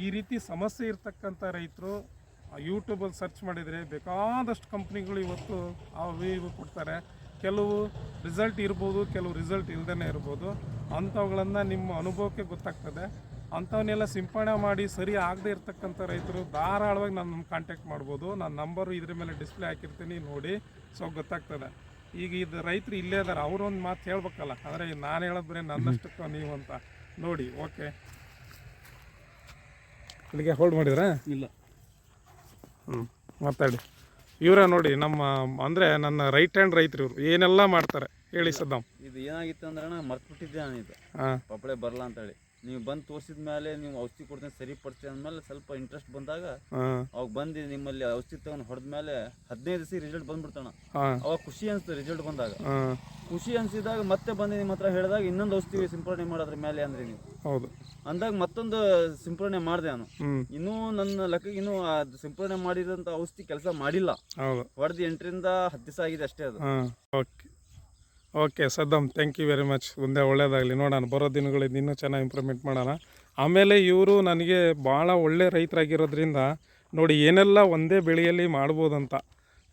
ಈ ರೀತಿ ಸಮಸ್ಯೆ ಇರ್ತಕ್ಕಂಥ ರೈತರು ಯೂಟ್ಯೂಬಲ್ಲಿ ಸರ್ಚ್ ಮಾಡಿದರೆ ಬೇಕಾದಷ್ಟು ಕಂಪ್ನಿಗಳು ಇವತ್ತು ಅವು ಇವು ಕೊಡ್ತಾರೆ. ಕೆಲವು ರಿಸಲ್ಟ್ ಇರ್ಬೋದು, ಕೆಲವು ರಿಸಲ್ಟ್ ಇಲ್ಲದೇ ಇರ್ಬೋದು. ಅಂಥವುಗಳನ್ನು ನಿಮ್ಮ ಅನುಭವಕ್ಕೆ ಗೊತ್ತಾಗ್ತದೆ. ಅಂಥವನ್ನೆಲ್ಲ ಸಿಂಪಡಣೆ ಮಾಡಿ ಸರಿ ಆಗದೆ ಇರ್ತಕ್ಕಂಥ ರೈತರು ಧಾರಾಳವಾಗಿ ನನ್ನ ಕಾಂಟ್ಯಾಕ್ಟ್ ಮಾಡ್ಬೋದು. ನನ್ನ ನಂಬರು ಇದ್ರ ಮೇಲೆ ಡಿಸ್ಪ್ಲೇ ಹಾಕಿರ್ತೀನಿ, ನೋಡಿ. ಸೊ ಗೊತ್ತಾಗ್ತದೆ. ಈಗ ಇದು ರೈತರು ಇಲ್ಲೇ ಇದ್ದಾರೆ, ಅವರು ಒಂದು ಮಾತು ಹೇಳ್ಬೇಕಲ್ಲ. ಅಂದರೆ ನಾನು ಹೇಳೋದು ಬರೀ ನನ್ನಷ್ಟಕ್ಕೆ ನೀವು ಅಂತ ನೋಡಿ. ಓಕೆ, ಇಲ್ಲಿಗೆ ಹೋಲ್ಡ್ ಮಾಡಿದ್ರಾ? ಇಲ್ಲ, ಮಾತಾಡಿ. ಇವರ ನೋಡಿ ನಮ್ಮ ಅಂದರೆ ನನ್ನ ರೈಟ್ ಹ್ಯಾಂಡ್ ರೈತರು ಇವರು. ಏನೆಲ್ಲ ಮಾಡ್ತಾರೆ ಹೇಳಿ ಸದ್ದಾಮ್. ಇದು ಏನಾಗಿತ್ತು ಅಂದ್ರೆ ಮರ್ತ್ಬಿಟ್ಟಿದ್ದೆ ನಾನು. ಇದು ಪಪ್ಪಳೆ ಬರಲ್ಲ ಅಂತೇಳಿ ನೀವು ಬಂದು ತೋರಿಸಿದ ಮೇಲೆ ನೀವು ಔಷಧಿ ಕೊಡ್ತೀನಿ ಸರಿಪಡಿಸಿ ಅಂದಮೇಲೆ ಸ್ವಲ್ಪ ಇಂಟ್ರೆಸ್ಟ್ ಬಂದಾಗ ಅವಾಗ ಬಂದು ನಿಮ್ಮಲ್ಲಿ ಔಷಧಿ ತಗೊಂಡು ಹೊಡೆದ ಮೇಲೆ 15 ದಿವಸ ರಿಸಲ್ಟ್ ಬಂದ್ಬಿಡ್ತಾನ. ಅವಾಗ ಖುಷಿ ಅನಿಸ್ತು ರಿಸಲ್ಟ್ ಬಂದಾಗ. ಖುಷಿ ಅನಿಸಿದಾಗ ಮತ್ತೆ ಬಂದು ನಿಮ್ಮ ಹತ್ರ ಹೇಳಿದಾಗ ಇನ್ನೊಂದು ಔಷಧಿ ಸಿಂಪಡಣೆ ಮಾಡೋದ್ರ ಮೇಲೆ ಅಂದ್ರೆ ನೀವು ಹೌದು ಅಂದಾಗ ಮತ್ತೊಂದು ಸಿಂಪಡಣೆ ಮಾಡಿದೆ ನಾನು. ಇನ್ನೂ ನನ್ನ ಲೆಕ್ಕಕ್ಕೆ ಇನ್ನೂ ಅದು ಸಿಂಪಡಣೆ ಮಾಡಿರೋಂಥ ಔಷಧಿ ಕೆಲಸ ಮಾಡಿಲ್ಲ. ಹೊಡೆದು 8 ರಿಂದ 10 ದಿವಸ ಆಗಿದೆ ಅಷ್ಟೇ ಅದು. Okay Saddam, thank you very much. ಮುಂದೆ ಒಳ್ಳೇದಾಗಲಿ. ನೋಡೋಣ, ಬರೋ ದಿನಗಳಿಂದ ಇನ್ನೂ ಚೆನ್ನಾಗಿ ಇಂಪ್ರೂವ್ಮೆಂಟ್ ಮಾಡೋಣ. ಆಮೇಲೆ ಇವರು ನನಗೆ ಭಾಳ ಒಳ್ಳೆ ರೈತರಾಗಿರೋದ್ರಿಂದ ನೋಡಿ ಏನೆಲ್ಲ ಒಂದೇ ಬೆಳೆಯಲ್ಲಿ ಮಾಡ್ಬೋದಂತ.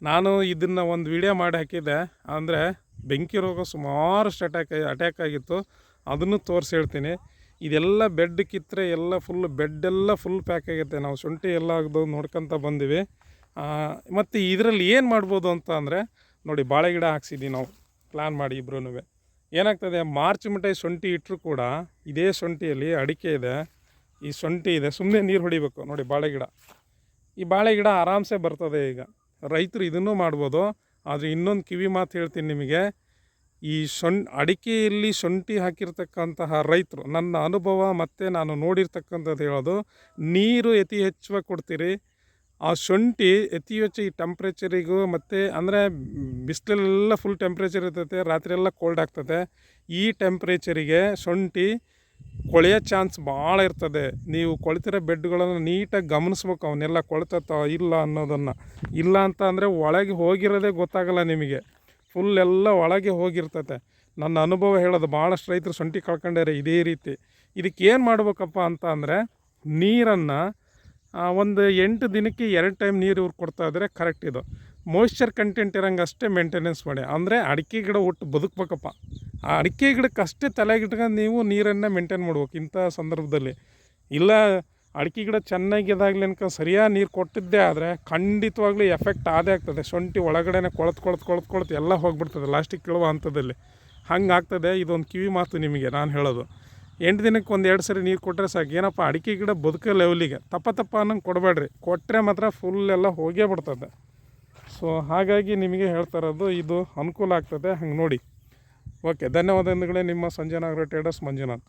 ನಾನು ಇದನ್ನು ಒಂದು ವಿಡಿಯೋ ಮಾಡಿ ಹಾಕಿದ್ದೆ. ಅಂದರೆ ಬೆಂಕಿ ರೋಗ ಸುಮಾರಷ್ಟು ಅಟ್ಯಾಕ್ ಆಗಿತ್ತು, ಅದನ್ನು ತೋರಿಸಿ ಹೇಳ್ತೀನಿ. ಇದೆಲ್ಲ ಬೆಡ್ ಕಿತ್ತರೆ ಎಲ್ಲ ಬೆಡ್ಡೆಲ್ಲ ಫುಲ್ ಪ್ಯಾಕ್ ಆಗುತ್ತೆ. ನಾವು ಶುಂಠಿ ಎಲ್ಲ ಆಗದು ನೋಡ್ಕೊತ ಬಂದಿವಿ. ಮತ್ತು ಇದರಲ್ಲಿ ಏನು ಮಾಡ್ಬೋದು ಅಂತ ಅಂದರೆ ನೋಡಿ, ಬಾಳೆ ಗಿಡ ಹಾಕ್ಸಿದ್ದೀವಿ ನಾವು ಪ್ಲ್ಯಾನ್ ಮಾಡಿ ಇಬ್ರೂ. ಏನಾಗ್ತದೆ, ಮಾರ್ಚ್ ಮಿಠಾಯಿ ಶುಂಠಿ ಇಟ್ಟರು ಕೂಡ ಇದೇ ಶುಂಠಿಯಲ್ಲಿ ಅಡಿಕೆ ಇದೆ, ಈ ಶುಂಠಿ ಇದೆ. ಸುಮ್ಮನೆ ನೀರು ಹೊಡಿಬೇಕು ನೋಡಿ. ಬಾಳೆ ಗಿಡ, ಈ ಬಾಳೆ ಗಿಡ ಆರಾಮ್ಸೆ ಬರ್ತದೆ. ಈಗ ರೈತರು ಇದನ್ನೂ ಮಾಡ್ಬೋದು. ಆದರೆ ಇನ್ನೊಂದು ಕಿವಿ ಮಾತು ಹೇಳ್ತೀನಿ ನಿಮಗೆ. ಈ ಅಡಿಕೆಯಲ್ಲಿ ಶುಂಠಿ ಹಾಕಿರ್ತಕ್ಕಂತಹ ರೈತರು, ನನ್ನ ಅನುಭವ ಮತ್ತು ನಾನು ನೋಡಿರ್ತಕ್ಕಂಥದ್ದು ಹೇಳೋದು, ನೀರು ಅತಿ ಹೆಚ್ಚಾಗಿ ಕೊಡ್ತೀರಿ. ಆ ಶುಂಠಿ ಅತಿ ಹೆಚ್ಚು ಈ ಟೆಂಪ್ರೇಚರಿಗೂ ಮತ್ತು ಅಂದರೆ ಬಿಸಿಲೆಲ್ಲ ಫುಲ್ ಟೆಂಪ್ರೇಚರ್ ಇರ್ತೈತೆ, ರಾತ್ರಿ ಎಲ್ಲ ಕೋಲ್ಡ್ ಆಗ್ತದೆ. ಈ ಟೆಂಪ್ರೇಚರಿಗೆ ಶುಂಠಿ ಕೊಳೆಯೋ ಚಾನ್ಸ್ ಭಾಳ ಇರ್ತದೆ. ನೀವು ಕೊಳ್ತಿರೋ ಬೆಡ್ಗಳನ್ನು ನೀಟಾಗಿ ಗಮನಿಸ್ಬೇಕು, ಅವನ್ನೆಲ್ಲ ಕೊಳ್ತತ್ತ ಇಲ್ಲ ಅನ್ನೋದನ್ನು. ಇಲ್ಲ ಅಂತ ಅಂದರೆ ಒಳಗೆ ಹೋಗಿರೋದೇ ಗೊತ್ತಾಗಲ್ಲ ನಿಮಗೆ, ಫುಲ್ ಎಲ್ಲ ಒಳಗೆ ಹೋಗಿರ್ತತೆ. ನನ್ನ ಅನುಭವ ಹೇಳೋದು, ಭಾಳಷ್ಟು ರೈತರು ಶುಂಠಿ ಕಳ್ಕೊಂಡ್ಯಾರೆ ಇದೇ ರೀತಿ. ಇದಕ್ಕೆ ಏನು ಮಾಡ್ಬೇಕಪ್ಪ ಅಂತ ಅಂದರೆ, ನೀರನ್ನು ಒಂದು 8 ದಿನಕ್ಕೆ 2 ಟೈಮ್ ನೀರು ಇವ್ರು ಕೊಡ್ತಾಯಿದ್ರೆ ಕರೆಕ್ಟ್. ಇದು ಮಾಯ್ಶ್ಚರ್ ಕಂಟೆಂಟ್ ಇರೋಂಗೆ ಅಷ್ಟೇ ಮೇಂಟೆನೆನ್ಸ್ ಮಾಡಿ. ಅಂದರೆ ಅಡಿಕೆ ಗಿಡ ಒಟ್ಟು ಬದುಕಬೇಕಪ್ಪ. ಆ ಅಡಿಕೆ ಗಿಡಕ್ಕೆ ಅಷ್ಟೇ ತಲೆಗಿಟ್ಕೊಂಡು ನೀವು ನೀರನ್ನು ಮೇಂಟೈನ್ ಮಾಡ್ಬೇಕು ಇಂಥ ಸಂದರ್ಭದಲ್ಲಿ. ಇಲ್ಲ ಅಡಿಕೆ ಗಿಡ ಚೆನ್ನಾಗಿದಾಗಲಿ ಅನ್ಕೊಂಡು ಸರಿಯಾಗಿ ನೀರು ಕೊಟ್ಟಿದ್ದೇ ಆದರೆ ಖಂಡಿತವಾಗ್ಲೂ ಎಫೆಕ್ಟ್ ಆದೇ ಆಗ್ತದೆ. ಶುಂಠಿ ಒಳಗಡೆ ಕೊಳ್ತು ಎಲ್ಲ ಹೋಗ್ಬಿಡ್ತದೆ ಲಾಸ್ಟಿಗೆ ಕೀಳುವ ಹಂತದಲ್ಲಿ. ಹಂಗೆ ಆಗ್ತದೆ. ಇದೊಂದು ಕಿವಿ ಮಾತು ನಿಮಗೆ ನಾನು ಹೇಳೋದು. 8 ದಿನಕ್ಕೆ 1-2 ಸರಿ ನೀರು ಕೊಟ್ಟರೆ ಸಾಕು. ಏನಪ್ಪ, ಅಡಿಕೆ ಗಿಡ ಬದುಕೋ ಲೆವೆಲಿಗೆ ತಪ್ಪ ಅನ್ನಂಗೆ ಕೊಡಬೇಡ್ರಿ. ಕೊಟ್ಟರೆ ಮಾತ್ರ ಫುಲ್ ಎಲ್ಲ ಹೋಗೇ ಬಿಡ್ತದೆ. ಸೊ ಹಾಗಾಗಿ ನಿಮಗೆ ಹೇಳ್ತಾ ಇರೋದು, ಇದು ಅನುಕೂಲ ಆಗ್ತದೆ. ಹಂಗೆ ನೋಡಿ. ಓಕೆ, ಧನ್ಯವಾದಗಳೇ. ನಿಮ್ಮ ಸಂಜಯನಗರ ಟ್ರೇಡರ್ಸ್ ಮಂಜುನಾಥ್.